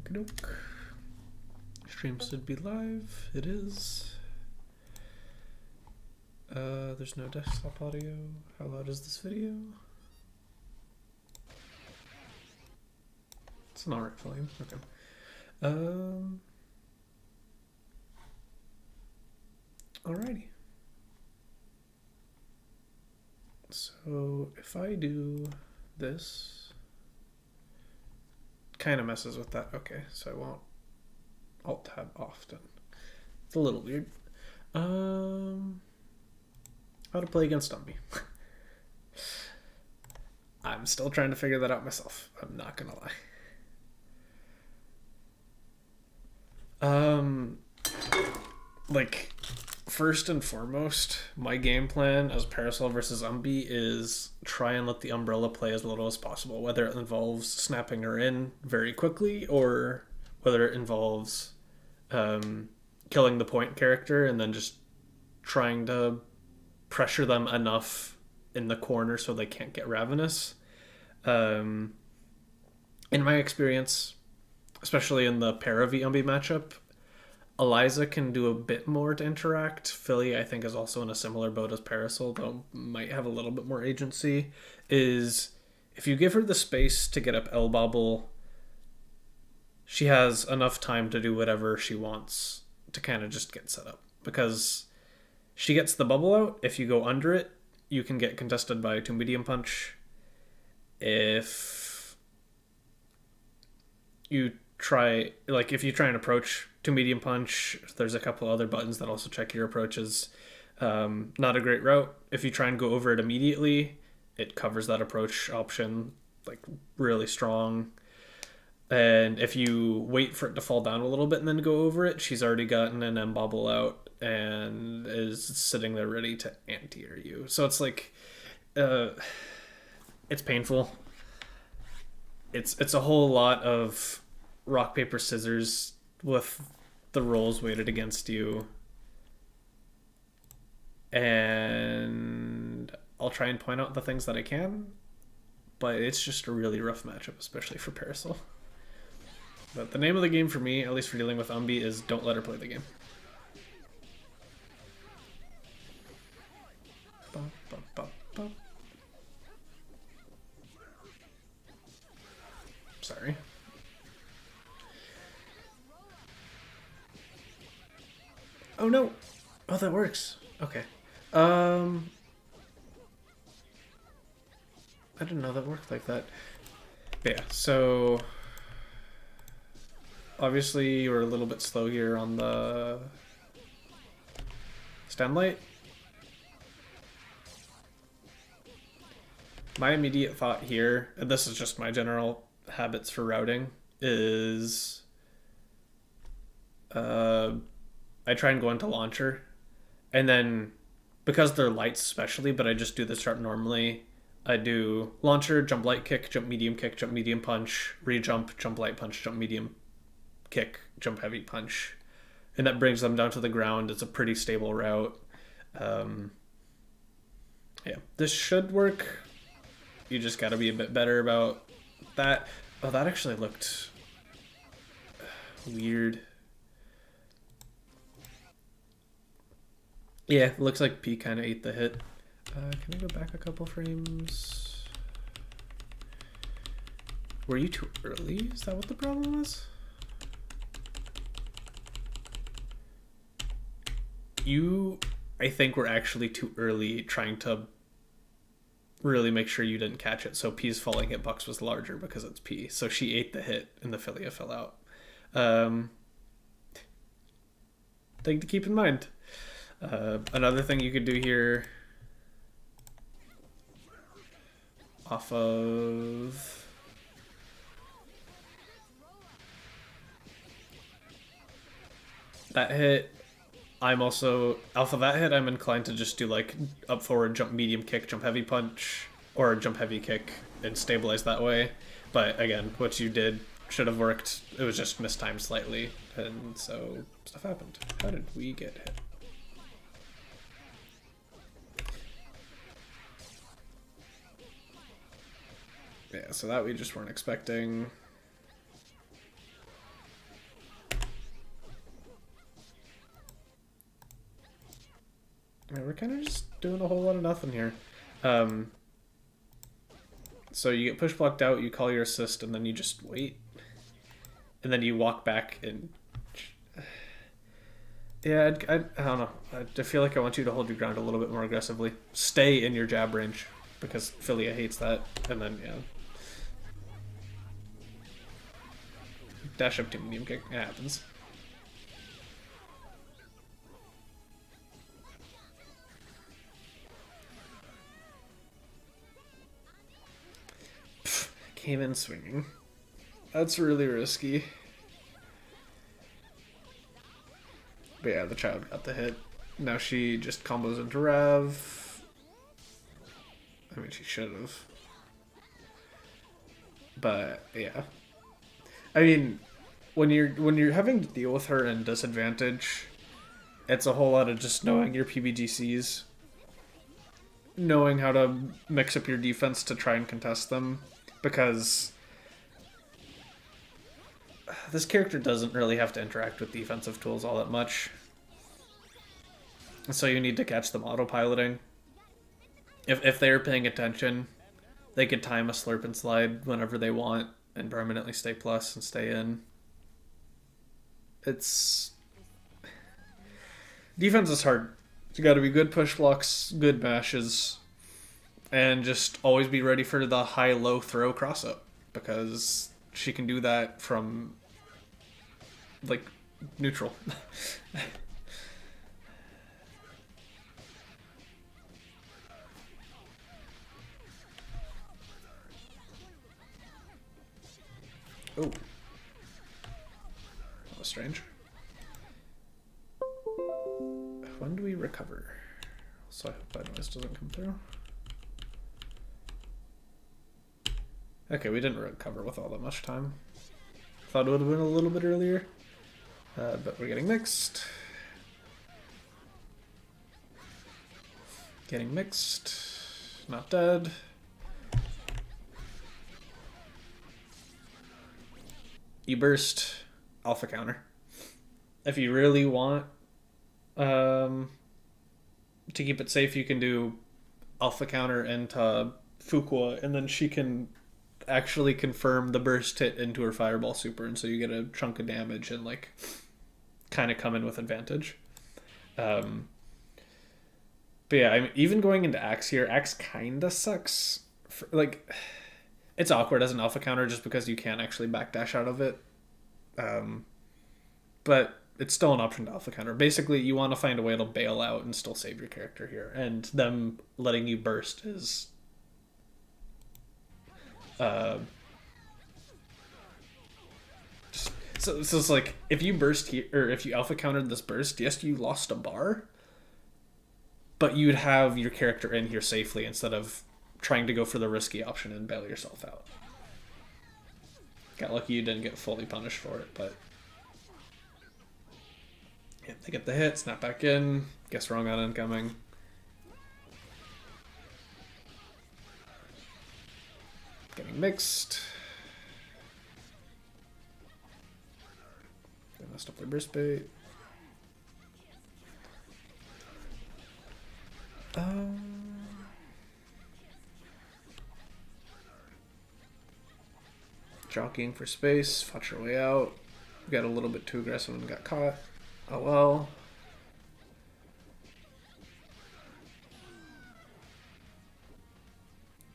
Okie doke. Stream should be live. It is. There's no desktop audio. How loud is this video? It's an alright volume. Okay. Alrighty. So if I do this, kind of messes with that. Okay, so I won't alt tab often. It's a little weird. How to play against Dumby. I'm still trying to figure that out myself. I'm not gonna lie. Like, first and foremost, my game plan as Parasol versus Umbi is try and let the Umbrella play as little as possible, whether it involves snapping her in very quickly or whether it involves killing the point character and then just trying to pressure them enough in the corner so they can't get ravenous. In my experience, especially in the Para v Umbi matchup, Eliza can do a bit more to interact. Philly, I think, is also in a similar boat as Parasol, though might have a little bit more agency. Is if you give her the space to get up L-Bobble, she has enough time to do whatever she wants to kind of just get set up. Because she gets the bubble out. If you go under it, you can get contested by 2 medium punch. If you try and approach 2 medium punch, there's a couple other buttons that also check your approaches. Not a great route. If you try and go over it immediately, it covers that approach option like really strong. And if you wait for it to fall down a little bit and then go over it, she's already gotten an M-bobble out and is sitting there ready to anti-air you. So it's like, it's painful. It's a whole lot of rock, paper, scissors with the rolls weighted against you. And I'll try and point out the things that I can, but it's just a really rough matchup, especially for Parasol. But the name of the game for me, at least for dealing with Umbi, is don't let her play the game. Sorry. Oh no! Oh, that works. Okay. I didn't know that worked like that. But yeah, so obviously we're a little bit slow here on the stand light. My immediate thought here, and this is just my general habits for routing, is I try and go into launcher, and then because they're lights especially, but I just do this chart normally, I do launcher, jump light kick, jump medium punch, re-jump, jump light punch, jump medium kick, jump heavy punch. And that brings them down to the ground. It's a pretty stable route. Yeah, this should work. You just gotta be a bit better about that. Oh, that actually looked weird. Yeah, looks like P kind of ate the hit. Can I go back a couple frames? Were you too early? Is that what the problem was? You, I think, were actually too early trying to really make sure you didn't catch it. So P's falling hitbox was larger because it's P. So she ate the hit and the Philia fell out. Thing to keep in mind. Another thing you could do here off of that hit, I'm also alpha that hit, I'm inclined to just do like up forward, jump medium kick, jump heavy punch, or jump heavy kick and stabilize that way. But again, what you did should have worked. It was just mistimed slightly, and so stuff happened. How did we get hit? Yeah, so that we just weren't expecting. kind of just doing a whole lot of nothing here. So you get push blocked out, you call your assist, and then you just wait. And then you walk back and... Yeah, I don't know. I feel like I want you to hold your ground a little bit more aggressively. Stay in your jab range, because Philia hates that. And then, yeah. Dash up to medium kick. It happens. Pfft, came in swinging. That's really risky. But yeah, the child got the hit. Now she just combos into Rev. I mean, she should have. But yeah. I mean, when you're having to deal with her in disadvantage, it's a whole lot of just knowing your PBGCs, knowing how to mix up your defense to try and contest them, because this character doesn't really have to interact with defensive tools all that much. So you need to catch them autopiloting. If they're paying attention, they could time a slurp and slide whenever they want and permanently stay plus and stay in. It's... Defense is hard. You gotta be good push blocks, good mashes, and just always be ready for the high-low throw cross-up, because she can do that from, like, neutral. Oh. That was strange. When do we recover? So I hope that noise doesn't come through. Okay, we didn't recover with all that much time. Thought it would have been a little bit earlier. But we're getting mixed. Getting mixed. Not dead. You burst alpha counter. If you really want to keep it safe, you can do alpha counter into Fuqua, and then she can actually confirm the burst hit into her fireball super, and so you get a chunk of damage and like kind of come in with advantage. But yeah, I mean, even going into Axe here, Axe kind of sucks. Like, it's awkward as an alpha counter just because you can't actually backdash out of it. But it's still an option to alpha counter. Basically, you want to find a way to bail out and still save your character here. And them letting you burst is... So it's like, if you burst here, or if you alpha countered this burst, yes, you lost a bar, but you'd have your character in here safely instead of trying to go for the risky option and bail yourself out. Got lucky you didn't get fully punished for it, but... Yeah, they get the hit, snap back in, guess wrong on incoming. Getting mixed. They messed up their burst bait. Jockeying for space, fought your way out. Got a little bit too aggressive and got caught. Oh well.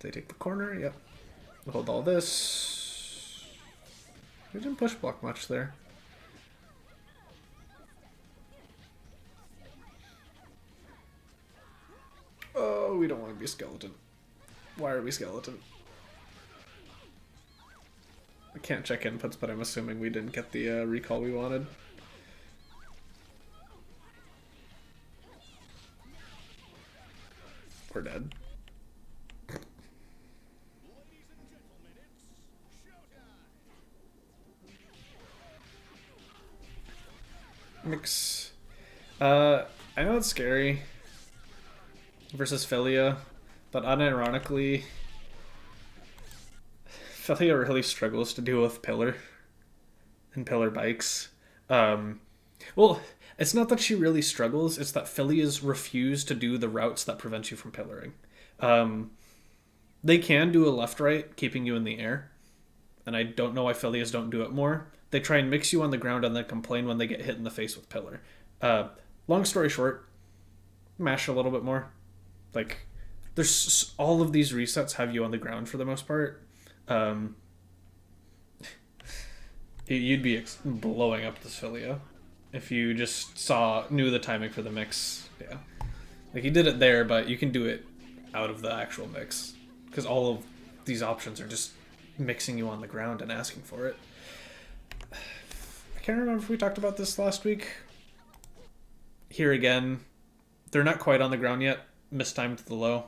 They take the corner, yep. Hold all this. We didn't push block much there. Oh, we don't want to be skeleton. Why are we skeleton? I can't check inputs, but I'm assuming we didn't get the recall we wanted. We're dead. Mix. I know it's scary versus Philia, but unironically, Philia really struggles to deal with Pillar and Pillar bikes. Well, It's not that she really struggles, it's that Philias refuse to do the routes that prevent you from pillaring. They can do a left-right, keeping you in the air, and I don't know why Philias don't do it more. They try and mix you on the ground and then complain when they get hit in the face with pillar. Long story short, mash a little bit more. Like, there's all of these resets have you on the ground for the most part. You'd be blowing up this Philia if you just knew the timing for the mix. Yeah, like you did it there, but you can do it out of the actual mix because all of these options are just mixing you on the ground and asking for it. I can't remember if we talked about this last week. Here again, they're not quite on the ground yet. Mistimed the low.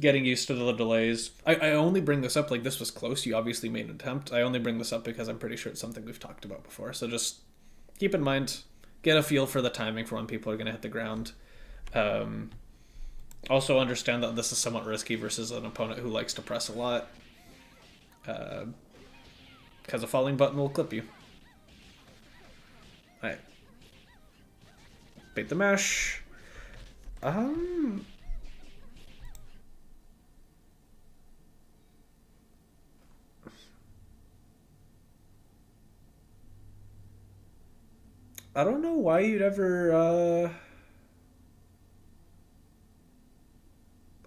Getting used to the delays. I only bring this up, like this was close. You obviously made an attempt. I only bring this up because I'm pretty sure it's something we've talked about before. So just keep in mind, get a feel for the timing for when people are going to hit the ground. Also understand that this is somewhat risky versus an opponent who likes to press a lot. Because a falling button will clip you. Alright. Bait the mash. I don't know why you'd ever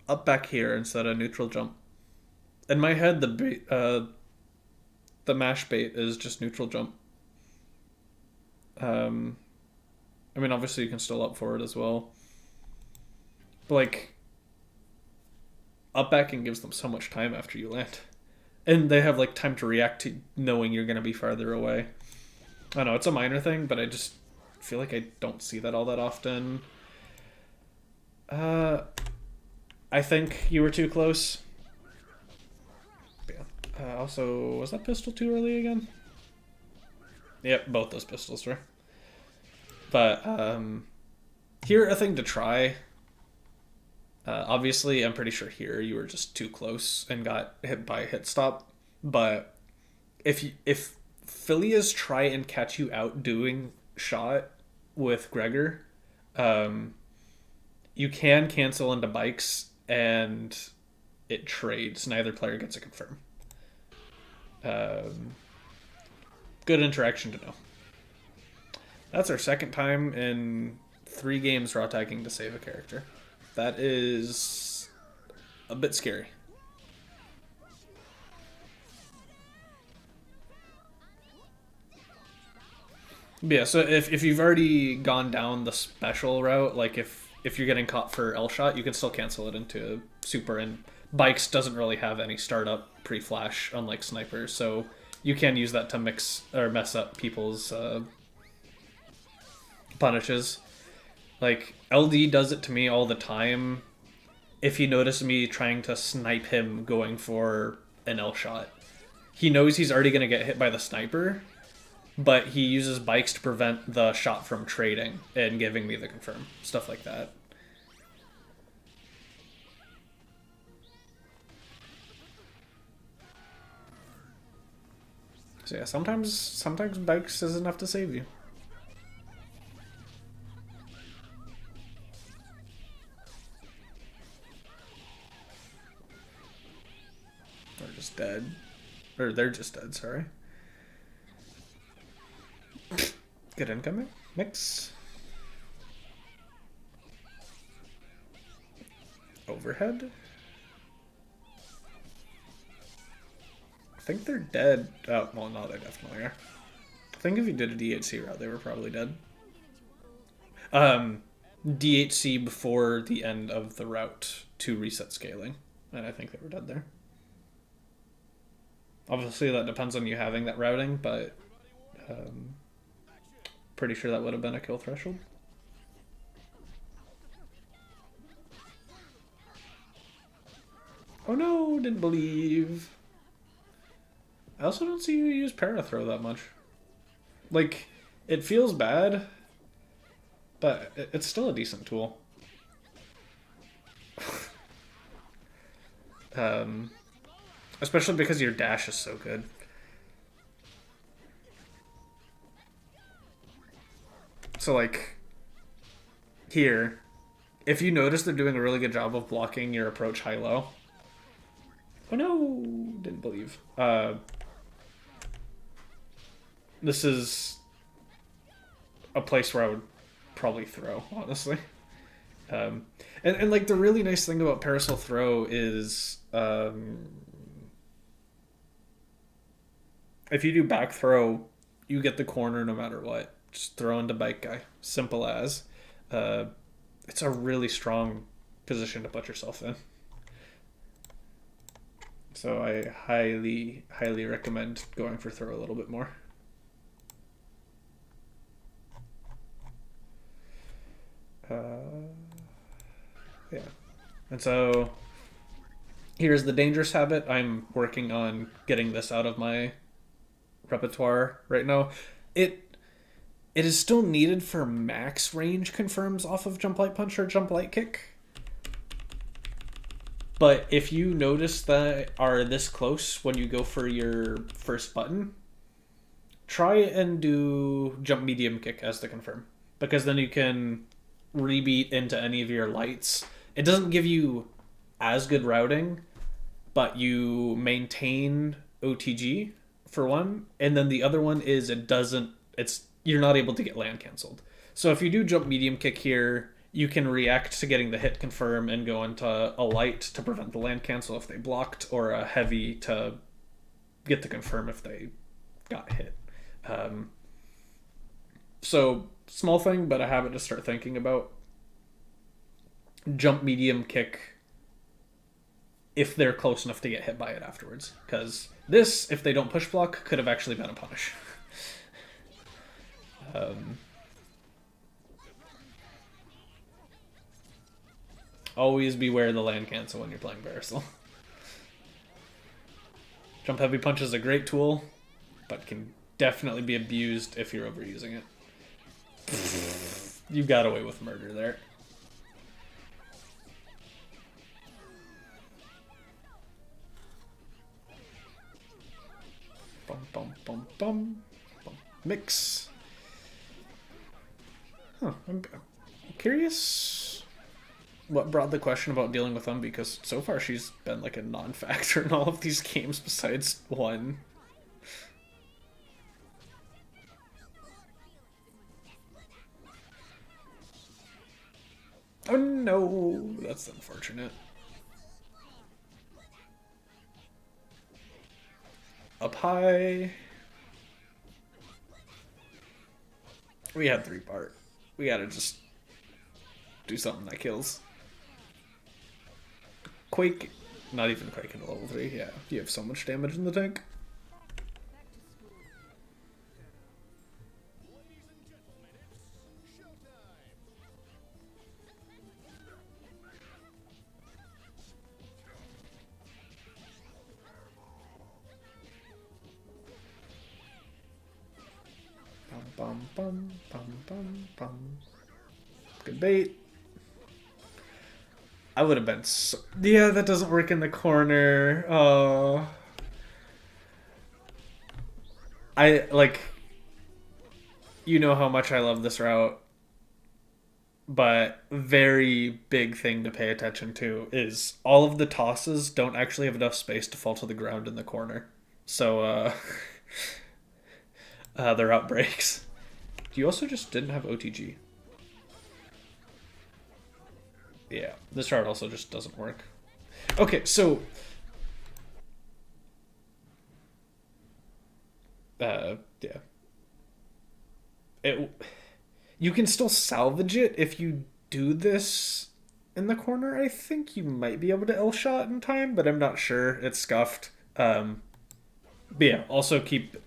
up back here instead of neutral jump. In my head, the mash bait is just neutral jump. I mean, obviously you can still up forward as well. But like, up backing gives them so much time after you land, and they have like time to react to knowing you're gonna be farther away. I know it's a minor thing, but I just feel like I don't see that all that often. I think you were too close. Yeah. Also, was that pistol too early again? Yep, both those pistols were. But here, a thing to try. Obviously, I'm pretty sure here you were just too close and got hit by a hit stop. But if Philias try and catch you out doing shot with Gregor, you can cancel into bikes and it trades. Neither player gets a confirm. Good interaction to know. That's our second time in 3 games raw tagging to save a character. That is a bit scary. Yeah, so if you've already gone down the special route, like if you're getting caught for L shot, you can still cancel it into super, and bikes doesn't really have any startup pre-flash, unlike snipers, so you can use that to mix or mess up people's punishes. Like, LD does it to me all the time if he notices me trying to snipe him going for an L shot. He knows he's already going to get hit by the sniper, but he uses bikes to prevent the shot from trading and giving me the confirm. Stuff like that. So yeah, sometimes bikes is enough to save you. They're just dead. Or they're just dead, sorry. Good incoming. Mix. Overhead. I think they're dead. Oh, well, no, they definitely are. I think if you did a DHC route, they were probably dead. DHC before the end of the route to reset scaling. And I think they were dead there. Obviously, that depends on you having that routing, but pretty sure that would have been a kill threshold. Oh no, didn't believe. I also don't see you use Parathrow that much. Like, it feels bad, but it's still a decent tool. Especially because your dash is so good. So like here, if you notice they're doing a really good job of blocking your approach high-low. Oh no, didn't believe. This is a place where I would probably throw, honestly. And like the really nice thing about Parasol Throw is if you do back throw, you get the corner no matter what. Just throw into bike guy. Simple as. It's a really strong position to put yourself in. So I highly, highly recommend going for throw a little bit more. Yeah. And so here's the dangerous habit. I'm working on getting this out of my repertoire right now. It is still needed for max range confirms off of jump light punch or jump light kick. But if you notice that are this close when you go for your first button, try and do jump medium kick as the confirm. Because then you can rebeat into any of your lights. It doesn't give you as good routing, but you maintain OTG for one, and then the other one is you're not able to get land canceled. So if you do jump medium kick here, you can react to getting the hit confirm and go into a light to prevent the land cancel if they blocked, or a heavy to get the confirm if they got hit. So small thing, but a habit to start thinking about. Jump medium kick if they're close enough to get hit by it afterwards. Because this, if they don't push block, could have actually been a punish. Always beware the land cancel when you're playing Parasol. Jump heavy punch is a great tool, but can definitely be abused if you're overusing it. You got away with murder there. Bum, bum, bum, bum. Bum. Mix. Huh. I'm curious what brought the question about dealing with them, because so far she's been like a non-factor in all of these games besides one. Oh no, that's unfortunate. Up high. We had 3-part. We gotta just do something that kills. Quake. Not even Quake into level 3. Yeah, you have so much damage in the tank. Bum, bum, bum, bum, bum. Good bait. I would have been so... Yeah, that doesn't work in the corner. Oh. I, like... You know how much I love this route. But very big thing to pay attention to is all of the tosses don't actually have enough space to fall to the ground in the corner. So, the route breaks. You also just didn't have OTG. Yeah, this route also just doesn't work. Okay, so... yeah. You can still salvage it if you do this in the corner. I think you might be able to L-shot in time, but I'm not sure. It's scuffed. But yeah, also keep...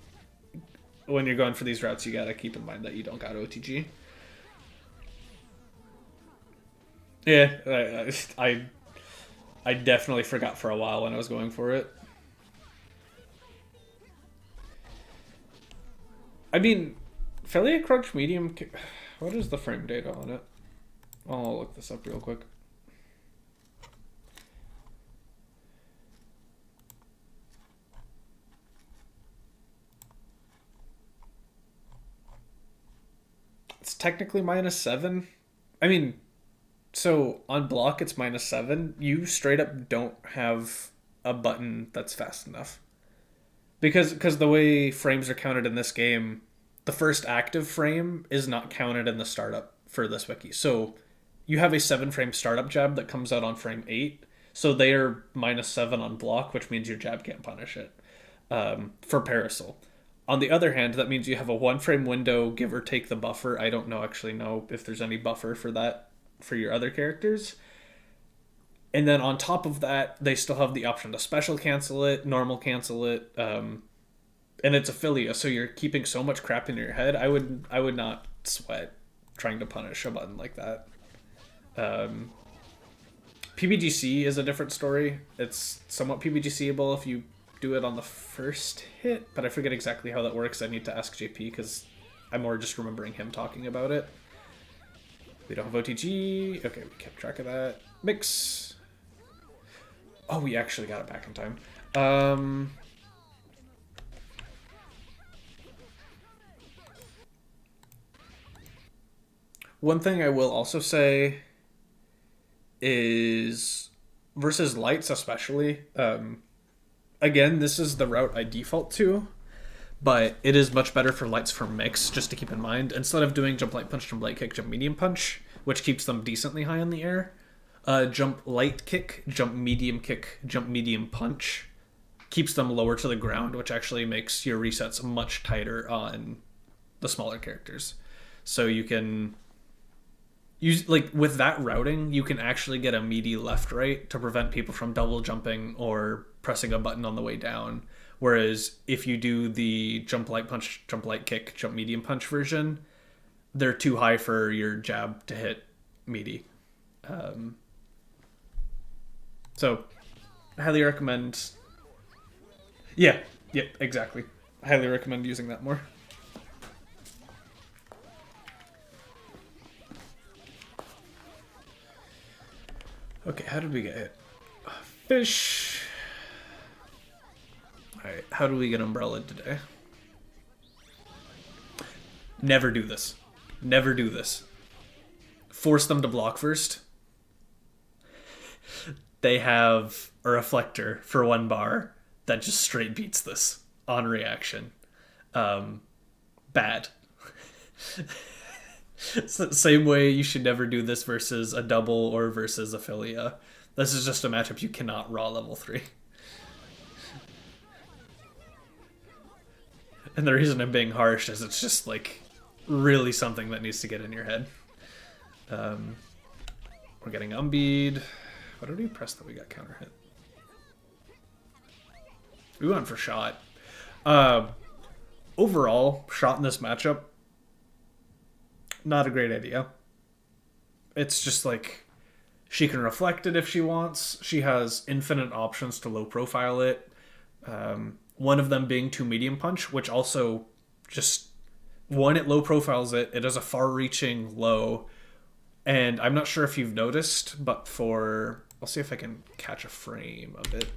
When you're going for these routes, you gotta keep in mind that you don't got OTG. Yeah, I definitely forgot for a while when I was going for it. I mean, Affiliate Crunch Medium... What is the frame data on it? I'll look this up real quick. It's technically -7. I mean, so on block it's -7. You straight up don't have a button that's fast enough. Because the way frames are counted in this game, the first active frame is not counted in the startup for this wiki. So you have a 7-frame startup jab that comes out on frame 8. So they are -7 on block, which means your jab can't punish it for Parasol. On the other hand, that means you have a 1-frame window, give or take the buffer. I don't actually know if there's any buffer for that for your other characters. And then on top of that, they still have the option to special cancel it, normal cancel it, and it's Affiliate, so you're keeping so much crap in your head. I would not sweat trying to punish a button like that. PBGC is a different story. It's somewhat PBGCable if you do it on the first hit, but I forget exactly how that works. I need to ask JP because I'm more just remembering him talking about it. We don't have OTG. Okay, we kept track of that. Mix. Oh, we actually got it back in time. One thing I will also say is versus lights especially. Again, this is the route I default to, but it is much better for lights for mix, just to keep in mind. Instead of doing jump light punch, jump light kick, jump medium punch, which keeps them decently high in the air, jump light kick, jump medium punch keeps them lower to the ground, which actually makes your resets much tighter on the smaller characters. So you can use, like, with that routing, you can actually get a meaty left-right to prevent people from double jumping or pressing a button on the way down. Whereas if you do the jump light punch, jump light kick, jump medium punch version, they're too high for your jab to hit meaty. So, I highly recommend... Yeah, yep, exactly. I highly recommend using that more. Okay, how did we get hit? Fish. Alright, how do we get Umbrella today? Never do this. Never do this. Force them to block first. They have a reflector for 1 bar that just straight beats this on reaction. Bad. It's the same way you should never do this versus a double or versus Affiliate. This is just a matchup you cannot raw level 3. And the reason I'm being harsh is it's just, like, really something that needs to get in your head. We're getting Umbead. What did we press that we got counter hit? We went for shot. Overall, shot in this matchup, not a great idea. It's just like, she can reflect it if she wants. She has infinite options to low profile it. One of them being 2 medium punch, which also just, one, it low profiles it. It has a far reaching low. And I'm not sure if you've noticed, but for, I'll see if I can catch a frame of it.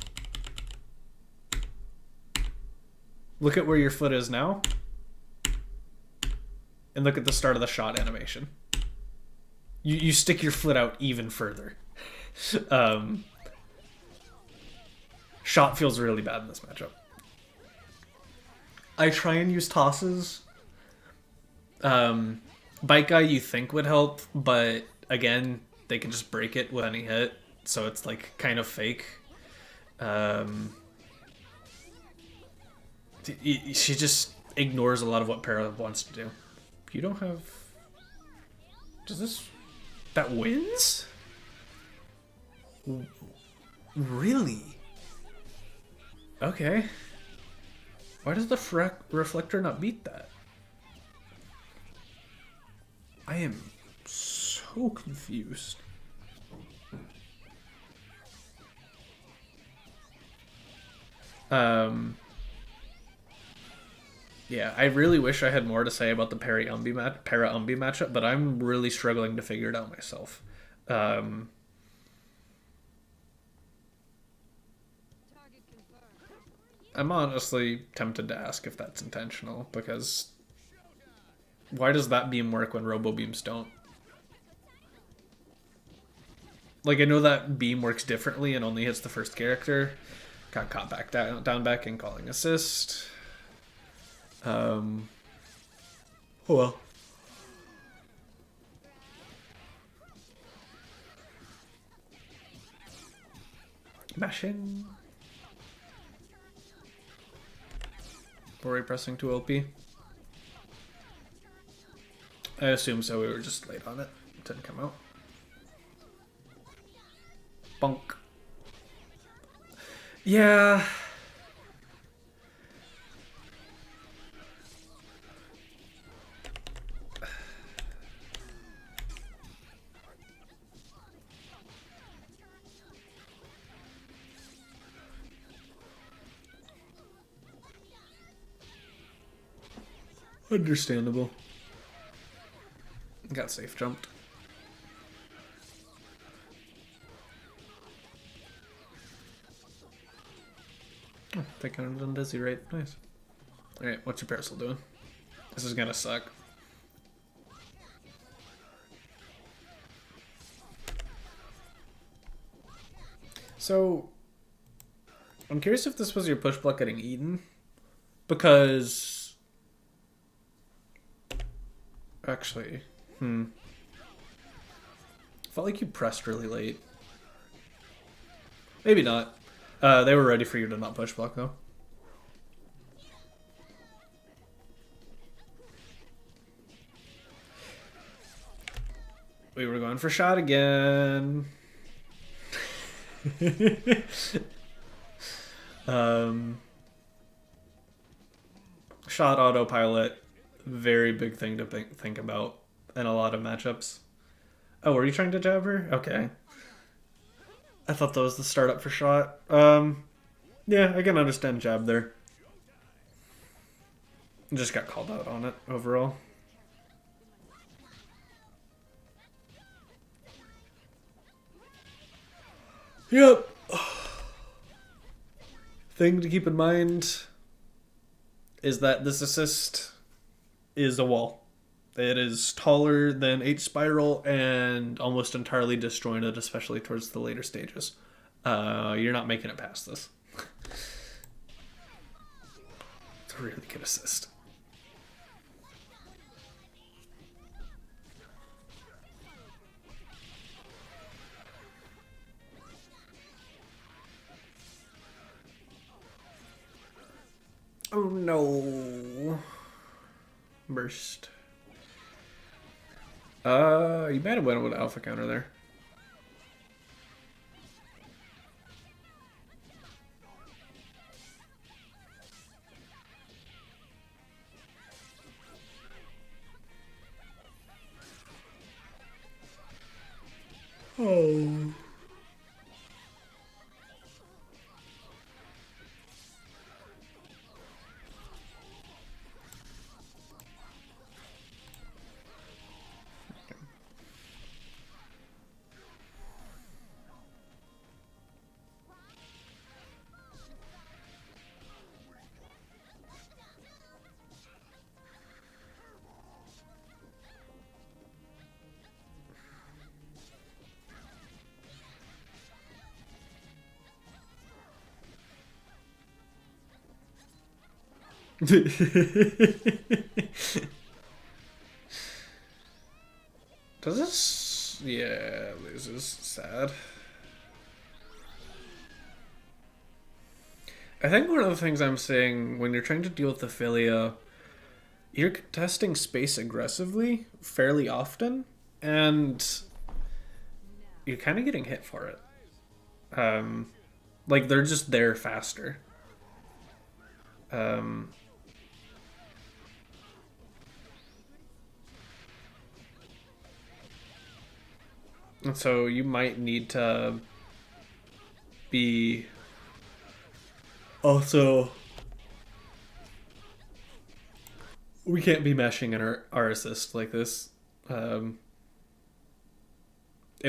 Look at where your foot is now. And look at the start of the shot animation. You stick your foot out even further. Shot feels really bad in this matchup. I try and use tosses. Bite guy you think would help, but again, they can just break it with any hit, so it's like kind of fake. She just ignores a lot of what Para wants to do. You don't have... Does this... That wins? Really? Okay. Why does the reflector not beat that? I am so confused. Yeah, I really wish I had more to say about the Para-Umbi matchup, but I'm really struggling to figure it out myself. I'm honestly tempted to ask if that's intentional, because Why does that beam work when robo beams don't? Like, I know that beam works differently and only hits the first character. Got caught back down back and calling assist. Oh well. Mashing. Were we pressing too OP? I assume so. We were just late on it. It didn't come out. Bunk. Yeah. Understandable. Got safe jumped. Oh, thinking I'm done dizzy, right? Nice. Alright, what's your parasol doing? This is gonna suck. So, I'm curious if this was your push block getting eaten. Because... Actually, felt like you pressed really late. Maybe not. They were ready for you to not push block, though. We were going for shot again. Shot autopilot. Very big thing to think about in a lot of matchups. Oh, were you trying to jab her? Okay. I thought that was the startup for shot. Yeah, I can understand jab there. Just got called out on it overall. Yep. Thing to keep in mind is that this assist is a wall. It is taller than H spiral and almost entirely disjointed, especially towards the later stages. You're not making it past this. It's a really good assist. Oh no. Burst. You might have went with alpha counter there. Oh. Does this... Yeah, loses. Sad. I think one of the things I'm saying when you're trying to deal with Ophelia, you're contesting space aggressively fairly often, and you're kind of getting hit for it. Like, they're just there faster. And so you might need to be also... We can't be meshing in our assist like this. It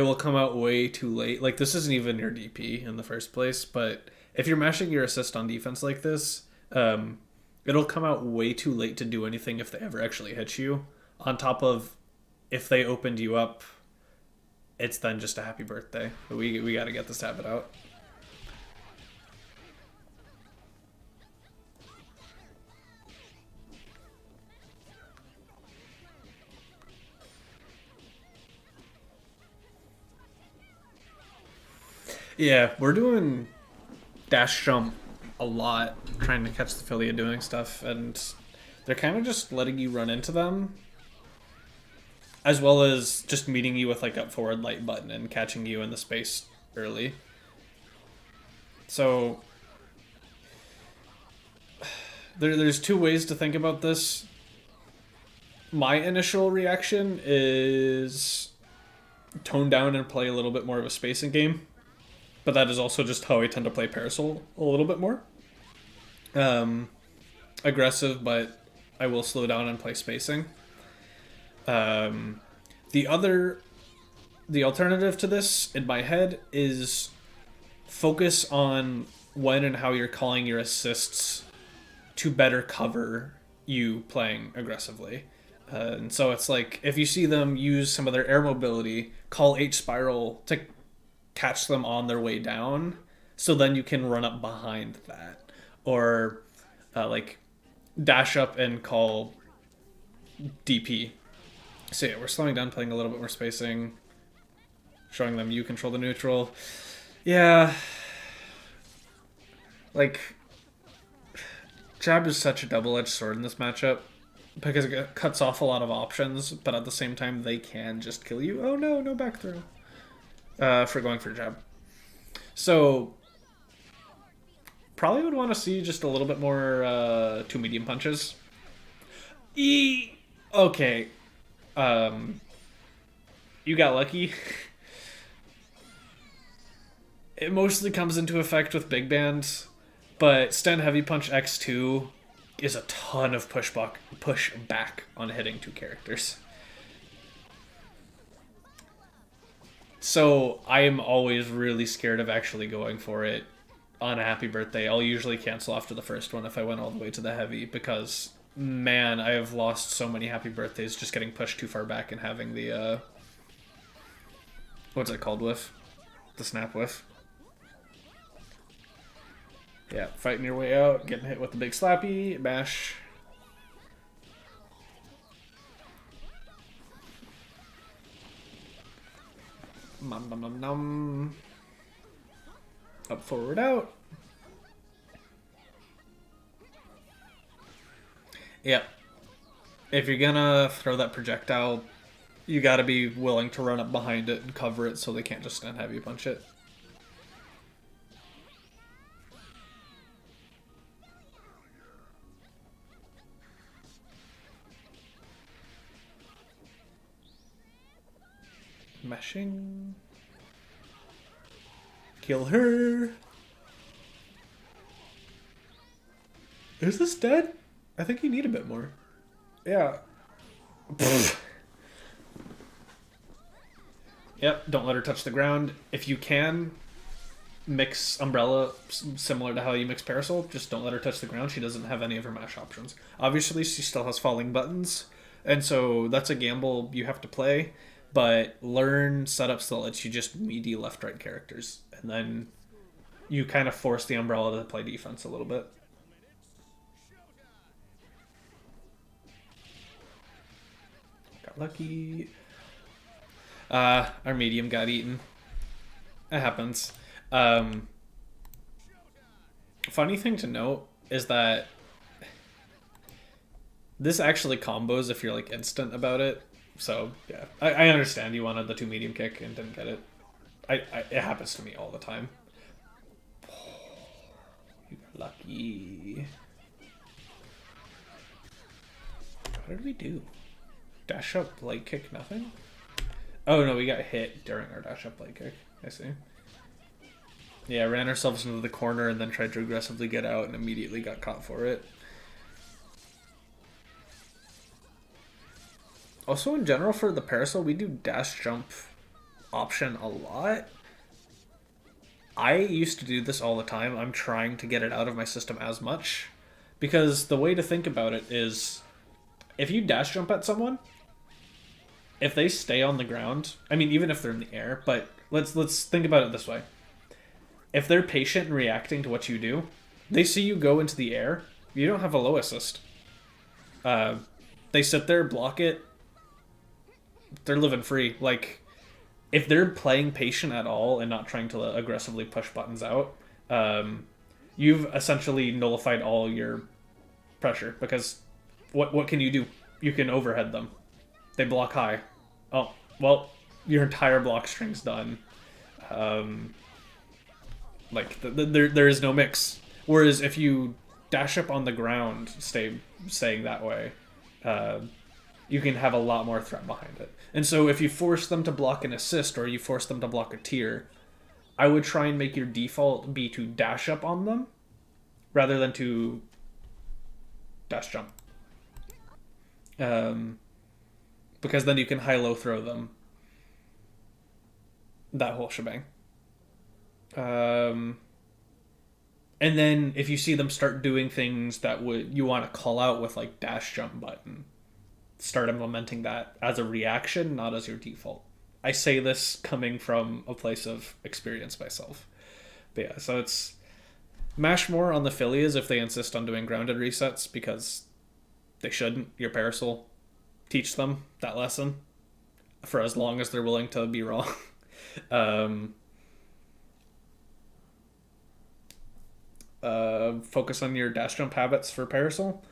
will come out way too late. Like, this isn't even your DP in the first place, but if you're mashing your assist on defense like this, it'll come out way too late to do anything if they ever actually hit you On top of, if they opened you up, it's then just a happy birthday. We got to get this habit out. Yeah, we're doing dash jump a lot, trying to catch the Philia doing stuff, and they're kind of just letting you run into them, as well as just meeting you with like a forward light button and catching you in the space early. So there's two ways to think about this. My initial reaction is tone down and play a little bit more of a spacing game, but that is also just how I tend to play Parasol a little bit more. Aggressive, but I will slow down and play spacing. The alternative to this in my head is focus on when and how you're calling your assists to better cover you playing aggressively. And so it's like, if you see them use some of their air mobility, call H spiral to catch them on their way down, so then you can run up behind that. Or like dash up and call DP. So yeah, we're slowing down, playing a little bit more spacing, showing them you control the neutral. Yeah. Like, jab is such a double-edged sword in this matchup, because it cuts off a lot of options, but at the same time they can just kill you. Oh no, no back throw. For going for jab. So probably would want to see just a little bit more 2 medium punches. Okay. You got lucky. It mostly comes into effect with big band, but stand heavy punch X2 is a ton of push back on hitting 2 characters. So I am always really scared of actually going for it on a happy birthday. I'll usually cancel after the first one if I went all the way to the heavy, because man, I have lost so many happy birthdays just getting pushed too far back and having the what's it called, whiff? The snap whiff. Yeah, fighting your way out, getting hit with the big slappy, bash. Nom nom nom nom. Up, forward, out. Yep. If you're gonna throw that projectile, you gotta be willing to run up behind it and cover it so they can't just stand heavy punch it. Meshing. Kill her. Is this dead? I think you need a bit more. Yeah. Yep, don't let her touch the ground. If you can, mix Umbrella similar to how you mix Parasol. Just don't let her touch the ground. She doesn't have any of her mash options. Obviously, she still has falling buttons, and so that's a gamble you have to play. But learn setups that lets you just meaty left-right characters, and then you kind of force the Umbrella to play defense a little bit. Got lucky. Our medium got eaten. It happens. Funny thing to note is that this actually combos if you're like instant about it. So yeah, I understand you wanted the 2 medium kick and didn't get it. It happens to me all the time. You got lucky. What did we do? Dash up, light kick, nothing? Oh no, we got hit during our dash up, light kick. I see. Yeah, ran ourselves into the corner and then tried to aggressively get out and immediately got caught for it. Also, in general, for the Parasol, we do dash jump option a lot. I used to do this all the time. I'm trying to get it out of my system as much. Because the way to think about it is, if you dash jump at someone, if they stay on the ground, I mean, even if they're in the air, but let's think about it this way. If they're patient and reacting to what you do, they see you go into the air, you don't have a low assist. They sit there, block it, they're living free. Like, if they're playing patient at all and not trying to aggressively push buttons out, you've essentially nullified all your pressure, because what can you do? You can overhead them. They block high. Oh, well, your entire block string's done. There is no mix. Whereas if you dash up on the ground, staying that way, you can have a lot more threat behind it. And so if you force them to block an assist or you force them to block a tier, I would try and make your default be to dash up on them rather than to dash jump. Because then you can high-low throw them. That whole shebang. And then if you see them start doing things that you want to call out with, like dash jump button, start implementing that as a reaction, not as your default. I say this coming from a place of experience myself. But yeah, so it's mash more on the Philias if they insist on doing grounded resets, because they shouldn't. Your Parasol, teach them that lesson for as long as they're willing to be wrong. Focus on your dash jump habits for Parasol.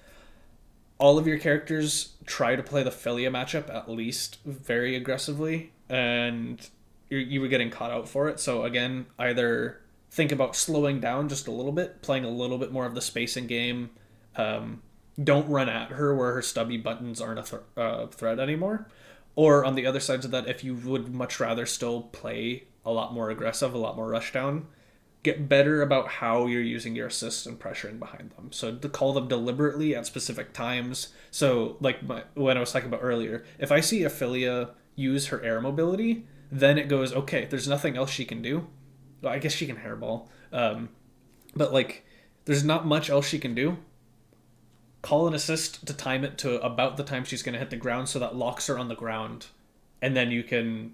All of your characters try to play the Philia matchup at least very aggressively, and you were getting caught out for it. So again, either think about slowing down just a little bit, playing a little bit more of the spacing game. Don't run at her where her stubby buttons aren't a threat anymore. Or on the other sides of that, if you would much rather still play a lot more aggressive, a lot more rush down, get better about how you're using your assists and pressuring behind them. So to call them deliberately at specific times. So like when I was talking about earlier, if I see Philia use her air mobility, then it goes, okay, there's nothing else she can do. Well, I guess she can hairball. But like, there's not much else she can do. Call an assist to time it to about the time she's going to hit the ground, so that locks her on the ground, and then you can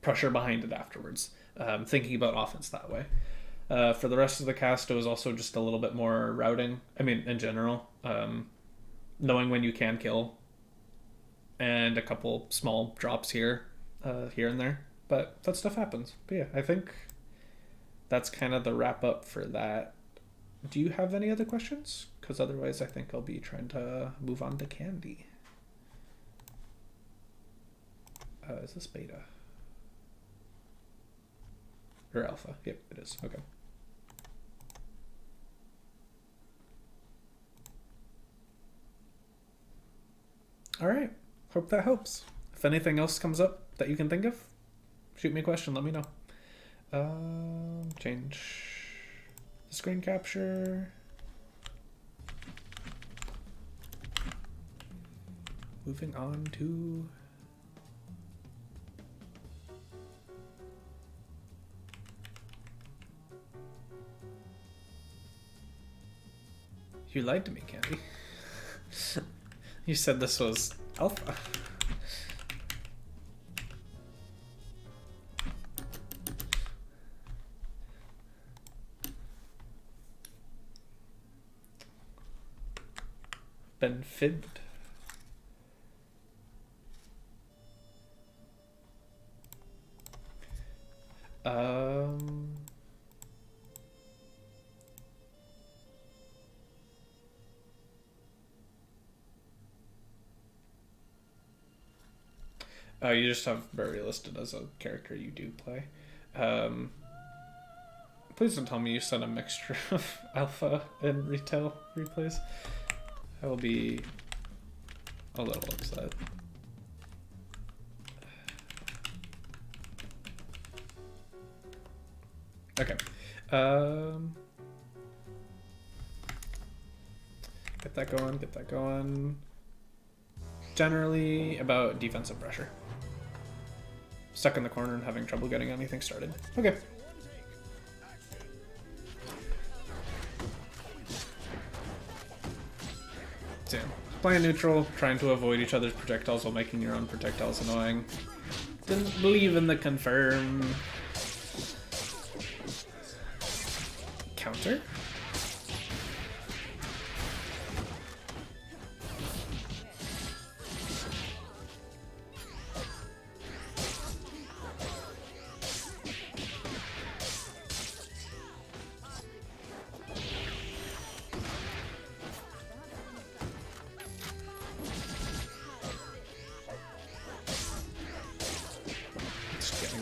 pressure behind it afterwards. Thinking about offense that way. For the rest of the cast, it was also just a little bit more routing. I mean, in general, knowing when you can kill, and a couple small drops here and there. But that stuff happens. But yeah, I think that's kind of the wrap up for that. Do you have any other questions? Because otherwise I think I'll be trying to move on to Candy. Is this beta? Or alpha? Yep, it is. Okay. All right. Hope that helps. If anything else comes up that you can think of, shoot me a question. Let me know. Change the screen capture. Moving on to you lied to me, Candy. You said this was alpha. Been fibbed. You just have Barry listed as a character you do play. Please don't tell me you sent a mixture of alpha and retail replays. I will be a little upset. Okay. Get that going, get that going. Generally about defensive pressure. Stuck in the corner and having trouble getting anything started. Okay. Damn. playing neutral, trying to avoid each other's projectiles while making your own projectiles annoying. Didn't believe in the confirm. Counter?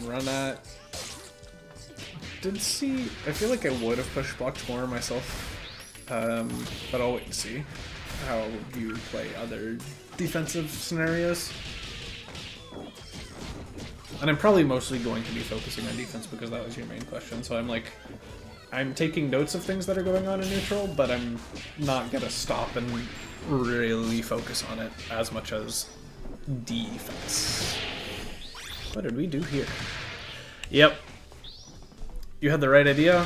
Run at. Did see. I feel like I would have push blocked more myself, but I'll wait and see how you play other defensive scenarios. And I'm probably mostly going to be focusing on defense because that was your main question. So I'm taking notes of things that are going on in neutral, but I'm not gonna stop and really focus on it as much as defense. What did we do here? Yep. You had the right idea.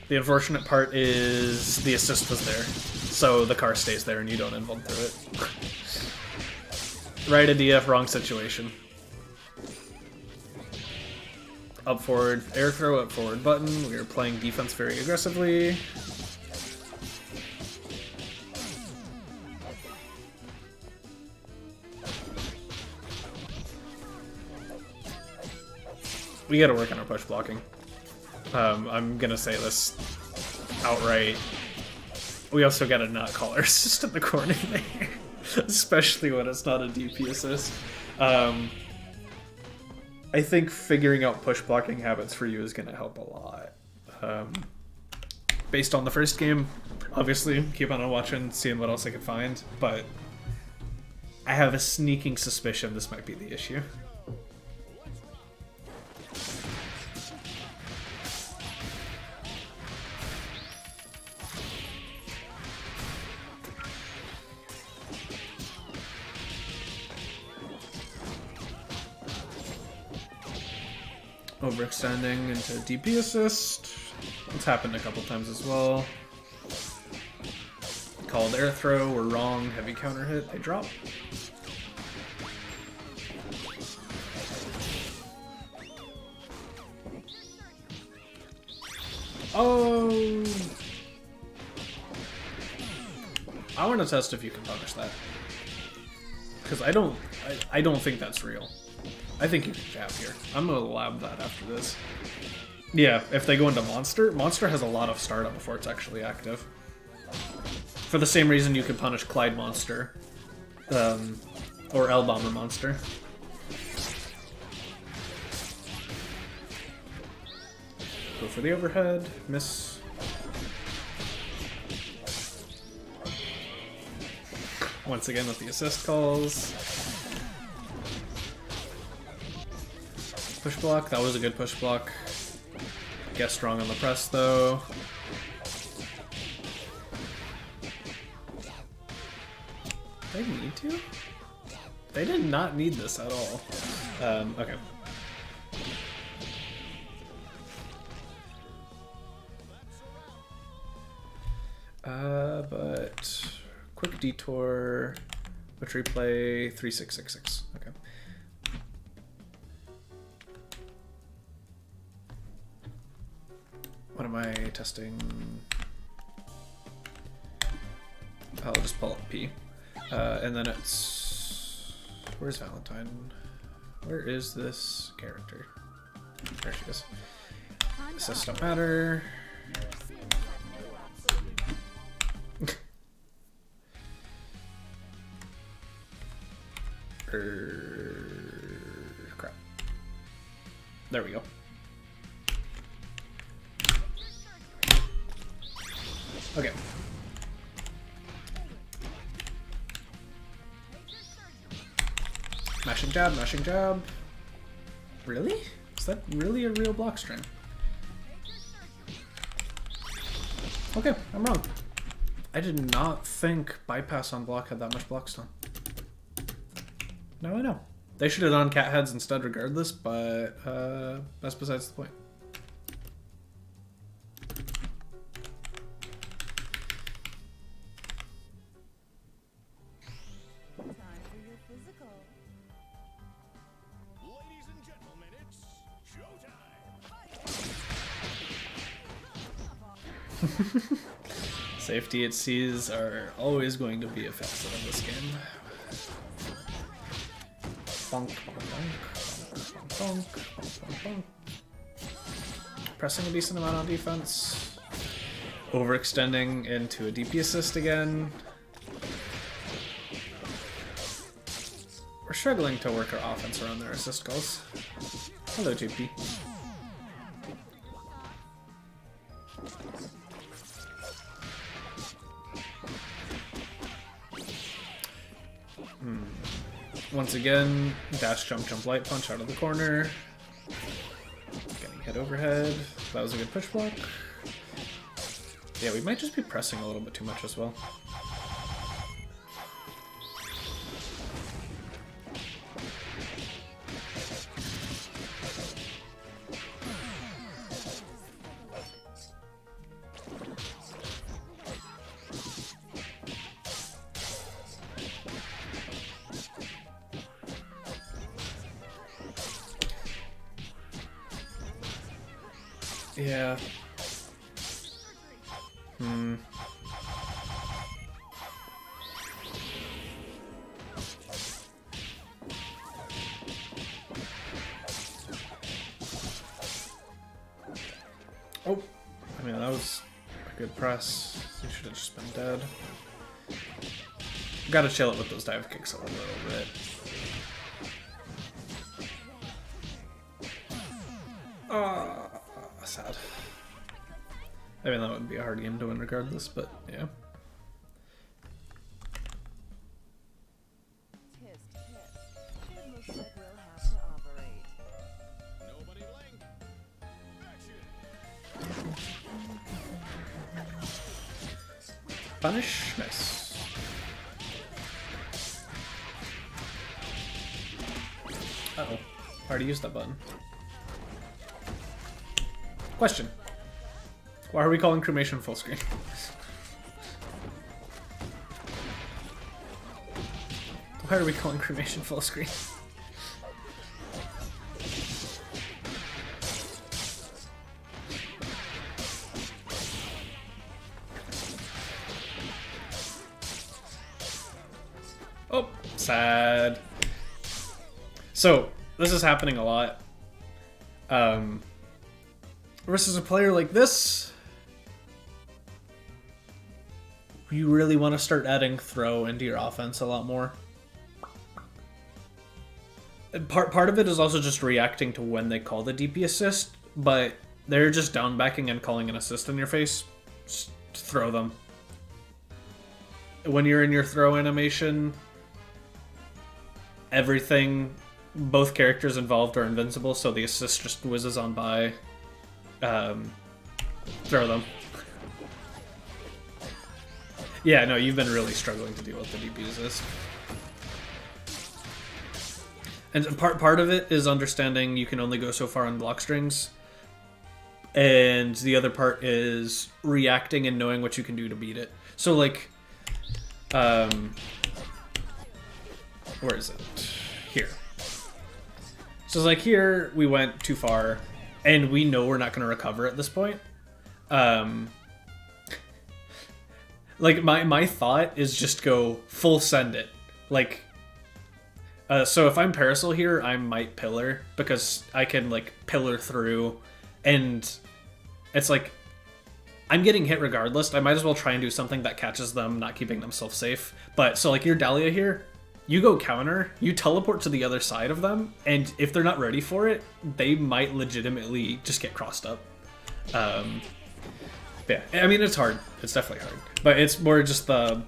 The unfortunate part is the assist was there. So the car stays there and you don't invuln through it. Right idea, wrong situation. Up forward, air throw, up forward button. We are playing defense very aggressively. We gotta work on our push blocking. I'm gonna say this outright. We also gotta not call our assist in the corner there. Especially when it's not a DP assist. I think figuring out push blocking habits for you is gonna help a lot. Based on the first game, obviously, keep on watching, seeing what else I can find, but I have a sneaking suspicion this might be the issue. Overextending into DP assist. It's happened a couple times as well. Called air throw, we're wrong. Heavy counter hit, they drop. Oh! I want to test if you can punish that. Because I don't think that's real. I think you can jab here. I'm gonna lab that after this. Yeah, if they go into Monster, Monster has a lot of startup before it's actually active. For the same reason you can punish Clyde Monster. Or L-Bomber Monster. Go for the overhead, miss. Once again with the assist calls. Push block, that was a good push block. Guess strong on the press though. They need to? They did not need this at all. Okay. But quick detour, which replay 3666. Okay. What am I testing? I'll just pull up P. And then it's... Where's Valentine? Where is this character? There she is. Assists don't matter. Crap. There we go. Okay. Mashing jab, mashing jab. Really? Is that really a real block string? Okay, I'm wrong. I did not think bypass on block had that much block stun. Now I know. They should have done cat heads instead regardless, but that's besides the point. Safety at seas are always going to be a facet of this game. Bonk, bonk, bonk, bonk, bonk, bonk, bonk. Pressing a decent amount on defense. Overextending into a DP assist again. We're struggling to work our offense around their assist goals. Hello, JP. Once again, dash, jump, jump, light punch out of the corner. Getting hit overhead. That was a good push block. Yeah, we might just be pressing a little bit too much as well. Yeah. Oh, I mean, that was a good press. You should have just been dead. Gotta chill it with those dive kicks a little bit. Sad. I mean, that would be a hard game to win regardless, but yeah. Punish? Nice. Uh-oh. I already used that button. Question. Why are we calling cremation full screen? Why are we calling cremation full screen? Oh, sad. So, this is happening a lot. Versus a player like this, you really want to start adding throw into your offense a lot more. And part of it is also just reacting to when they call the DP assist, but they're just down backing and calling an assist in your face. Just throw them. When you're in your throw animation, everything, both characters involved are invincible, so the assist just whizzes on by. Throw them. Yeah, no, you've been really struggling to deal with the DP assist. And part of it is understanding you can only go so far on block strings. And the other part is reacting and knowing what you can do to beat it. So, like, where is it? Here. So, like, here, we went too far. And we know we're not going to recover at this point. Like, my thought is just go full send it. Like, so if I'm Parasol here, I might pillar. Because I can, like, pillar through. And it's like, I'm getting hit regardless. I might as well try and do something that catches them, not keeping themselves safe. But, so, like, your Dahlia here, you go counter, you teleport to the other side of them, and if they're not ready for it, they might legitimately just get crossed up. Yeah, I mean, it's hard. It's definitely hard. But it's more just the...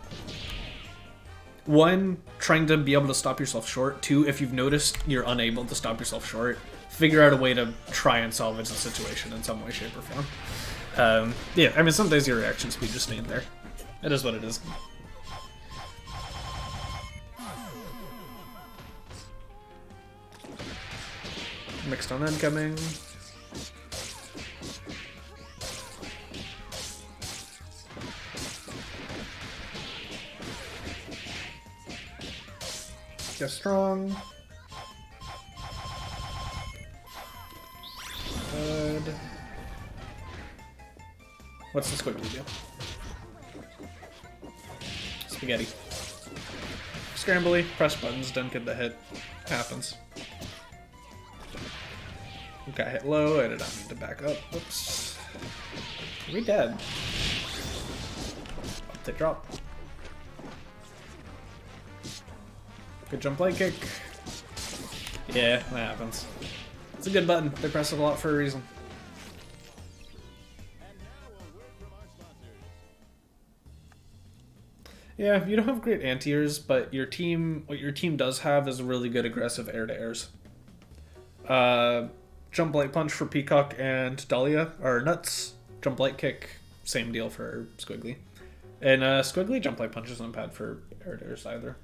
One, trying to be able to stop yourself short. Two, if you've noticed you're unable to stop yourself short, figure out a way to try and salvage the situation in some way, shape, or form. Yeah, I mean, some days your reaction speed just ain't there. It is what it is. Mixed on incoming. Get strong. Good. What's the squiggly do? Spaghetti. Scrambly, press buttons, don't get the hit. Happens. Got hit low, I did not mean to back up. Whoops. Are we dead? Up they drop. Good jump light kick. Yeah, that happens. It's a good button. They press it a lot for a reason. Yeah, you don't have great anti-airs, but your team, what your team does have is really good aggressive air-to-airs. Jump light punch for Peacock and Dahlia are nuts. Jump light kick, same deal for Squiggly. And Squiggly jump light punch isn't bad for air-to-airs either.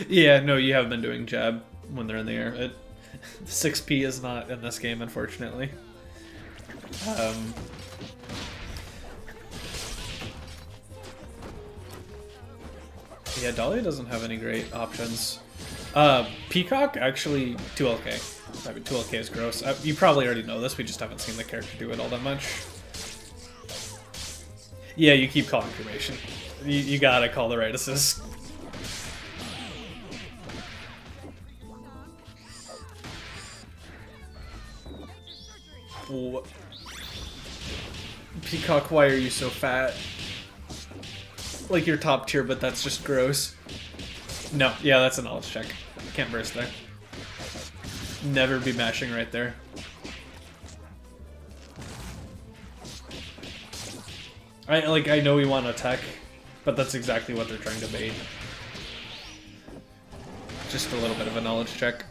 Yeah, no, you have been doing jab when they're in the air. 6P is not in this game, unfortunately. Yeah, Dahlia doesn't have any great options. Peacock, actually, 2LK. I mean, 2LK is gross. You probably already know this, we just haven't seen the character do it all that much. Yeah, you keep calling cremation. You gotta call the right assist. What? Peacock, why are you so fat? Like you're top tier, but that's just gross. No, yeah, that's a knowledge check. Can't burst there. Never be mashing right there. I know we want to attack, but that's exactly what they're trying to bait. Just a little bit of a knowledge check.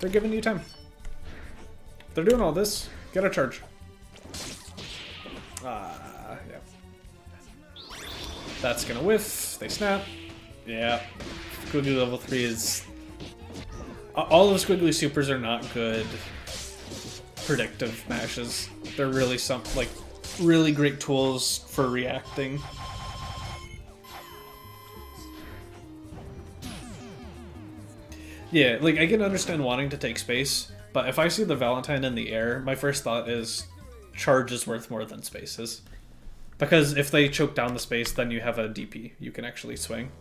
They're giving you time. They're doing all this. Get a charge. Yeah. That's gonna whiff. They snap. Yeah. Squiggly level 3 is... All of Squiggly supers are not good predictive mashes. They're really really great tools for reacting. Yeah, like, I can understand wanting to take space, but if I see the Valentine in the air, my first thought is charge is worth more than spaces. Because if they choke down the space, then you have a DP you can actually swing.